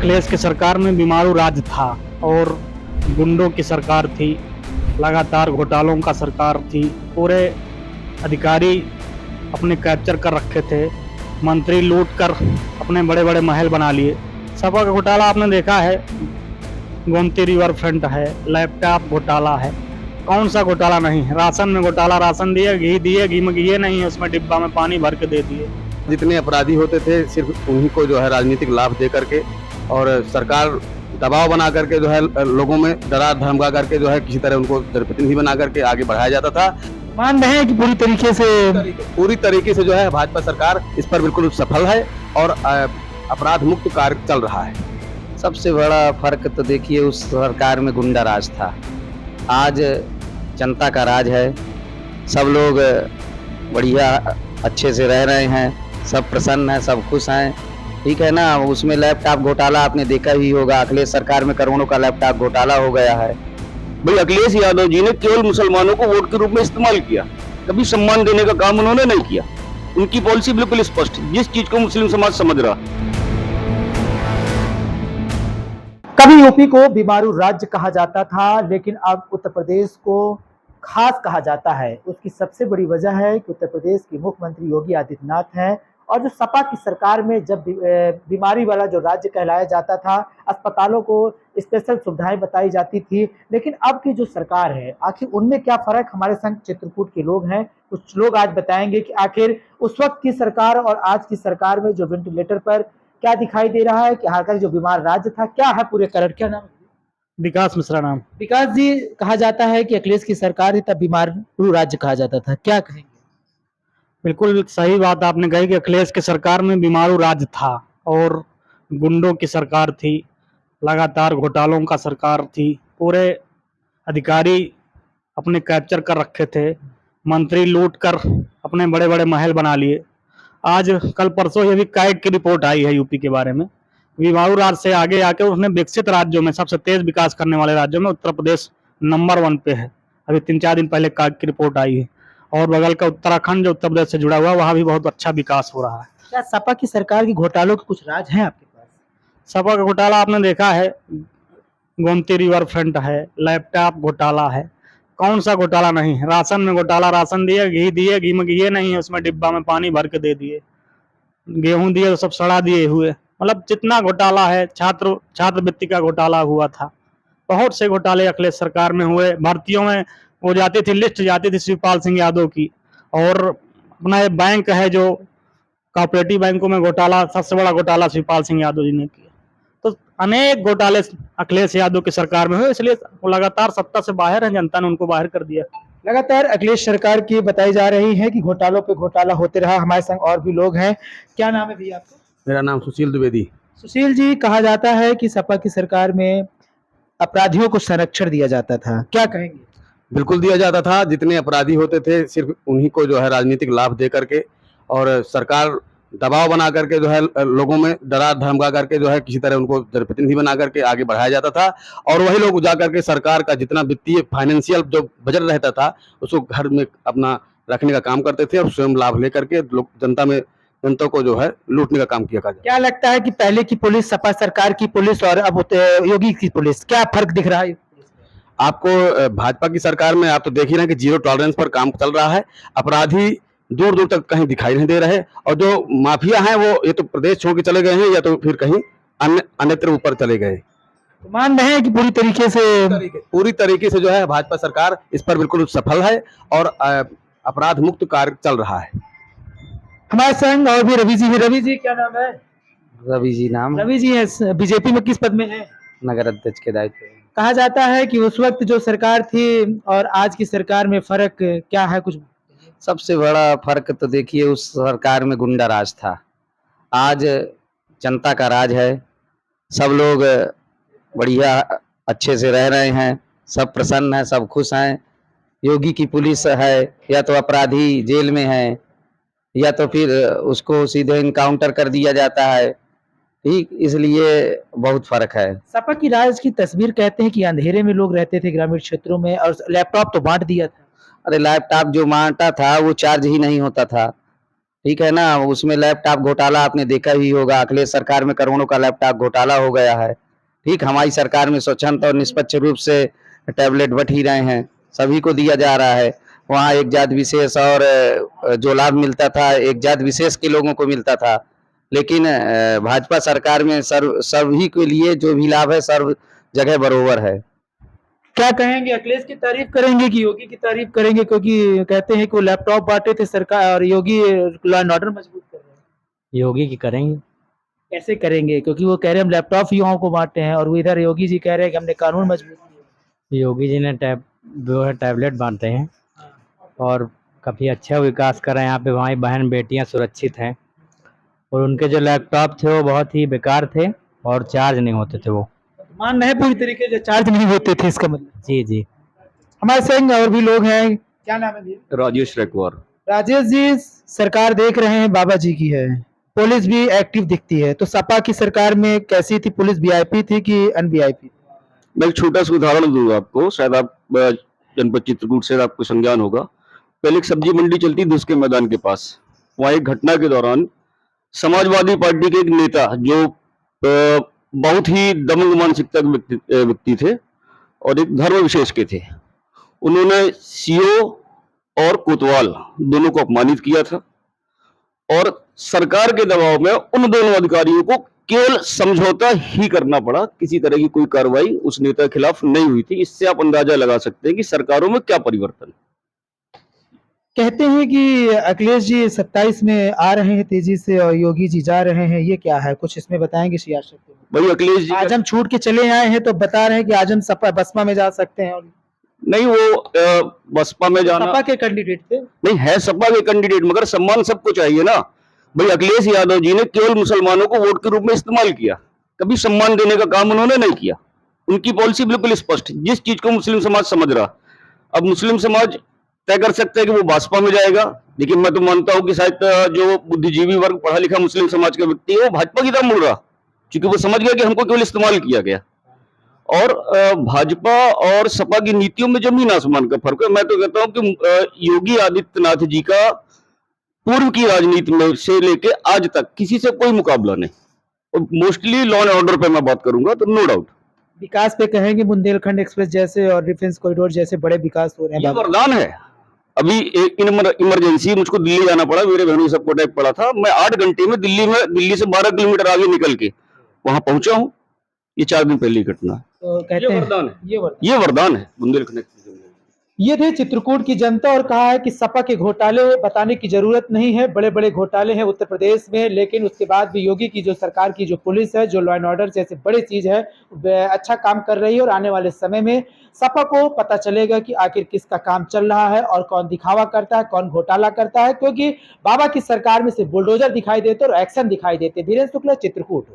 अखिलेश की सरकार में बीमारू राज था और गुंडों की सरकार थी, लगातार घोटालों का सरकार थी। पूरे अधिकारी अपने कैप्चर कर रखे थे, मंत्री लूट कर अपने बड़े बड़े महल बना लिए। सपा का घोटाला आपने देखा है, गोमती रिवर फ्रंट है, लैपटॉप घोटाला है, कौन सा घोटाला नहीं है। राशन में घोटाला, राशन दिए, घी में घी नहीं है, उसमें डिब्बा में पानी भर के दे दिए। जितने अपराधी होते थे सिर्फ उन्हीं को जो है राजनीतिक लाभ दे करके और सरकार दबाव बना करके जो है लोगों में डरा धमका करके जो है किसी तरह उनको जनप्रतिनिधि बना करके आगे बढ़ाया जाता था। मान रहे हैं कि पूरी तरीके से जो है भाजपा सरकार इस पर बिल्कुल सफल है और अपराध मुक्त कार्य चल रहा है। सबसे बड़ा फर्क तो देखिए उस सरकार में गुंडा राज था, आज जनता का राज है। सब लोग बढ़िया अच्छे से रह रहे हैं, सब प्रसन्न हैं, सब खुश हैं, ठीक है ना। उसमें लैपटॉप घोटाला आपने देखा ही होगा, अखिलेश सरकार में करोड़ों का लैपटॉप घोटाला हो गया है। भाई अखिलेश यादव जी ने केवल मुसलमानों को वोट के रूप में इस्तेमाल किया, कभी सम्मान देने का काम उन्होंने नहीं किया। उनकी पॉलिसी बिल्कुल स्पष्ट है, जिस चीज को मुस्लिम समाज समझ रहा। कभी यूपी को बीमारू राज्य कहा जाता था, लेकिन अब उत्तर प्रदेश को खास कहा जाता है। उसकी सबसे बड़ी वजह है कि उत्तर प्रदेश के मुख्यमंत्री योगी आदित्यनाथ हैं और जो सपा की सरकार में जब बीमारी वाला जो राज्य कहलाया जाता था, अस्पतालों को स्पेशल सुविधाएं बताई जाती थी, लेकिन अब की जो सरकार है आखिर उनमें क्या फर्क। हमारे संग चित्रकूट के लोग हैं, कुछ लोग आज बताएंगे कि आखिर उस वक्त की सरकार और आज की सरकार में जो वेंटिलेटर पर क्या दिखाई दे रहा है, कि हाल जो बीमार राज्य था क्या है पूरे कारण। क्या नाम? विकास मिश्रा नाम। विकास जी, कहा जाता है कि अखिलेश की सरकार ही तब बीमारू राज्य कहा जाता था, क्या कहेंगे? बिल्कुल सही बात आपने कही कि अखिलेश की सरकार में बीमारू राज था और गुंडों की सरकार थी, लगातार घोटालों का सरकार थी। पूरे अधिकारी अपने कैप्चर कर रखे थे, मंत्री लूट कर अपने बड़े बड़े महल बना लिए। आज कल परसों ये भी कैग की रिपोर्ट आई है यूपी के बारे में। बीमारू राज्य से आगे आके उसने विकसित राज्यों में, सबसे तेज विकास करने वाले राज्यों में उत्तर प्रदेश नंबर 1 पे है। अभी 3-4 दिन पहले कैग की रिपोर्ट आई है। और बगल का उत्तराखंड जो उत्तर प्रदेश से जुड़ा हुआ है, वहाँ भी बहुत अच्छा विकास हो रहा है। क्या सपा की सरकार की घोटालों के कुछ राज हैं आपके पास? सपा का घोटाला आपने देखा है, गोमती रिवर फ्रंट है, लैपटॉप घोटाला है, कौन सा घोटाला नहीं है। राशन में घोटाला, राशन दिए, घी में घी नहीं है, उसमें डिब्बा में पानी भर के दे दिए। गेहूं दिए तो सब सड़ा दिए हुए। मतलब जितना घोटाला है, छात्रवृत्ति का घोटाला हुआ था, बहुत से घोटाले अखिलेश सरकार में हुए। भर्तियों में वो जाती थी, लिस्ट जाती थी शिवपाल सिंह यादव की। और अपना ये बैंक है जो कोऑपरेटिव बैंकों में घोटाला, सबसे बड़ा घोटाला शिवपाल सिंह यादव जी ने किया। तो अनेक घोटाले अखिलेश यादव की सरकार में हुए, इसलिए वो लगातार सत्ता से बाहर है, जनता ने उनको बाहर कर दिया। लगातार अखिलेश सरकार की बताई जा रही है कि घोटालों पे घोटाला होते रहा। हमारे संग और भी लोग हैं। क्या नाम है भैया आपका? मेरा नाम सुशील द्विवेदी। सुशील जी, कहा जाता है कि सपा की सरकार में अपराधियों को संरक्षण दिया जाता था, क्या कहेंगे? बिल्कुल दिया जाता था, जितने अपराधी होते थे सिर्फ उन्हीं को जो है राजनीतिक लाभ दे करके और सरकार दबाव बना करके जो है लोगों में डरा धमका करके जो है किसी तरह उनको जनप्रतिनिधि बना करके आगे बढ़ाया जाता था। और वही लोग जा करके सरकार का जितना वित्तीय फाइनेंशियल जो बजट रहता था उसको घर में अपना रखने का काम करते थे और स्वयं लाभ लेकर के लोग जनता को जो है लूटने का काम किया। क्या लगता है कि पहले की पुलिस, सपा सरकार की पुलिस और अब योगी की पुलिस, क्या फर्क दिख रहा है आपको? भाजपा की सरकार में आप तो देख ही रहे हैं कि जीरो टॉलरेंस पर काम चल रहा है। अपराधी दूर दूर तक कहीं दिखाई नहीं दे रहे और जो माफिया हैं वो ये तो प्रदेश छोड़ के चले गए हैं या तो फिर कहीं अन्यत्र ऊपर चले गए। तो मान रहे हैं कि पूरी तरीके से जो है भाजपा सरकार इस पर बिल्कुल सफल है और अपराध मुक्त कार्य चल रहा है। हमारे संग और भी रवि जी है। रवि जी, क्या नाम है? रवि जी नाम। रवि जी है, बीजेपी में किस पद में है? नगर अध्यक्ष के दायित्व। कहा जाता है कि उस वक्त जो सरकार थी और आज की सरकार में फर्क क्या है कुछ? सबसे बड़ा फर्क तो देखिए उस सरकार में गुंडा राज था, आज जनता का राज है। सब लोग बढ़िया अच्छे से रह रहे हैं, सब प्रसन्न हैं, सब खुश हैं। योगी की पुलिस है या तो अपराधी जेल में है या तो फिर उसको सीधे इनकाउंटर कर दिया जाता है, ठीक। इसलिए बहुत फर्क है। सपा की राज की तस्वीर कहते हैं कि अंधेरे में लोग रहते थे ग्रामीण क्षेत्रों में और लैपटॉप तो बांट दिया था। अरे लैपटॉप जो बांटा था वो चार्ज ही नहीं होता था, ठीक है ना। उसमें लैपटॉप घोटाला आपने देखा ही होगा, अखिलेश सरकार में करोड़ों का लैपटॉप घोटाला हो गया है। ठीक, हमारी सरकार में स्वच्छंद और निष्पक्ष रूप से टैबलेट बंट ही रहे हैं, सभी को दिया जा रहा है। वहाँ एक जात विशेष और जो लाभ मिलता था एक जात विशेष के लोगों को मिलता था, लेकिन भाजपा सरकार में सभी के लिए जो भी लाभ है सर्व जगह बरोबर है। क्या कहेंगे, अखिलेश की तारीफ करेंगे कि योगी की तारीफ करेंगे? क्योंकि कहते हैं कि वो लैपटॉप बांटे थे सरकार और योगी लॉ एंड ऑर्डर मजबूत कर रहे हैं। योगी की करेंगे। कैसे करेंगे? क्योंकि वो कह रहे हैं हम लैपटॉप युवाओं को बांटे हैं और वो इधर योगी जी कह रहे हैं कि हमने कानून मजबूत किया। योगी जी ने जो है टैबलेट बांटे हैं और काफ़ी अच्छा विकास कर रहे हैं। यहाँ पे हमारी बहन बेटियाँ सुरक्षित हैं और उनके जो लैपटॉप थे वो बहुत ही बेकार थे और चार्ज नहीं होते थे वो। मान रहे हैं पूरी तरीके से चार्ज नहीं होते थे, इसका मतलब। जी जी। हमारे संग और भी लोग हैं, क्या नाम है भैया? राजेश रेकवार। राजेश जी, सरकार देख रहे हैं बाबा जी की है, पुलिस भी एक्टिव दिखती है, तो सपा की सरकार में कैसी थी पुलिस? वीआईपी थी कि अनवीआईपी? मैं एक छोटा सा उदाहरण दूंगा आपको, शायद आप जनपद चित्रकूट से आपको संज्ञान होगा। पहले एक सब्जी मंडी चलती थी उसके मैदान के पास, वहाँ एक घटना के दौरान समाजवादी पार्टी के एक नेता जो बहुत ही दमंग मानसिकता के व्यक्ति थे और एक धर्म विशेष के थे, उन्होंने सीओ और कोतवाल दोनों को अपमानित किया था और सरकार के दबाव में उन दोनों अधिकारियों को केवल समझौता ही करना पड़ा, किसी तरह की कोई कार्रवाई उस नेता के खिलाफ नहीं हुई थी। इससे आप अंदाजा लगा सकते हैं कि सरकारों में क्या परिवर्तन। कहते हैं कि अखिलेश जी 27 में आ रहे हैं तेजी से और योगी जी जा रहे हैं, ये क्या है? कुछ इसमें बताएंगे सियासत में? भाई अखिलेश जी आज हम छूट के चले आए हैं तो बता रहे हैं कि आज हम सपा बसपा में जा सकते हैं। और नहीं, वो बसपा में जाना सपा के कैंडिडेट थे। नहीं है, सपा के कैंडिडेट, मगर सम्मान सबको चाहिए ना। भाई अखिलेश यादव जी ने केवल मुसलमानों को वोट के रूप में इस्तेमाल किया, कभी सम्मान देने का काम उन्होंने नहीं किया। उनकी पॉलिसी बिल्कुल स्पष्ट, जिस चीज को मुस्लिम समाज समझ रहा, अब मुस्लिम समाज तय कर सकते हैं कि वो भाजपा में जाएगा, लेकिन मैं तो मानता हूं कि शायद जो बुद्धिजीवी वर्ग पढ़ा लिखा मुस्लिम समाज का व्यक्ति है वो भाजपा की तरफ मुड़ रहा, क्योंकि वो समझ गया कि हमको केवल इस्तेमाल किया गया। और भाजपा और सपा की नीतियों में जमीन आसमान का फर्क है। मैं तो कहता हूं कि योगी आदित्यनाथ जी का पूर्व की राजनीति में से लेके आज तक किसी से कोई मुकाबला नहीं, और मोस्टली लॉ एंड ऑर्डर पे मैं बात करूंगा तो नो डाउट। विकास पे कहेंगे बुंदेलखंड एक्सप्रेस जैसे और डिफेंस कॉरिडोर जैसे बड़े विकास हो रहे ये हैं। वरदान है। अभी इमरजेंसी मुझको दिल्ली जाना पड़ा, मेरे बहनों सबको अटैक पड़ा था, मैं 8 घंटे में दिल्ली से 12 किलोमीटर आगे निकल के वहां पहुंचा हूं। ये 4 दिन पहले की घटना है। तो कहते हैं ये वरदान है बुंदेलखंड एक्सप्रेस। ये थे चित्रकूट की जनता और कहा है कि सपा के घोटाले बताने की जरूरत नहीं है, बड़े बड़े घोटाले हैं उत्तर प्रदेश में, लेकिन उसके बाद भी योगी की जो सरकार की जो पुलिस है, जो लॉ एंड ऑर्डर जैसे बड़ी चीज है, अच्छा काम कर रही है। और आने वाले समय में सपा को पता चलेगा कि आखिर किसका काम चल रहा है और कौन दिखावा करता है, कौन घोटाला करता है, क्योंकि बाबा की सरकार में सिर्फ बुलडोजर दिखाई देते और एक्शन दिखाई देते। धीरेन्द्र शुक्ला, चित्रकूट।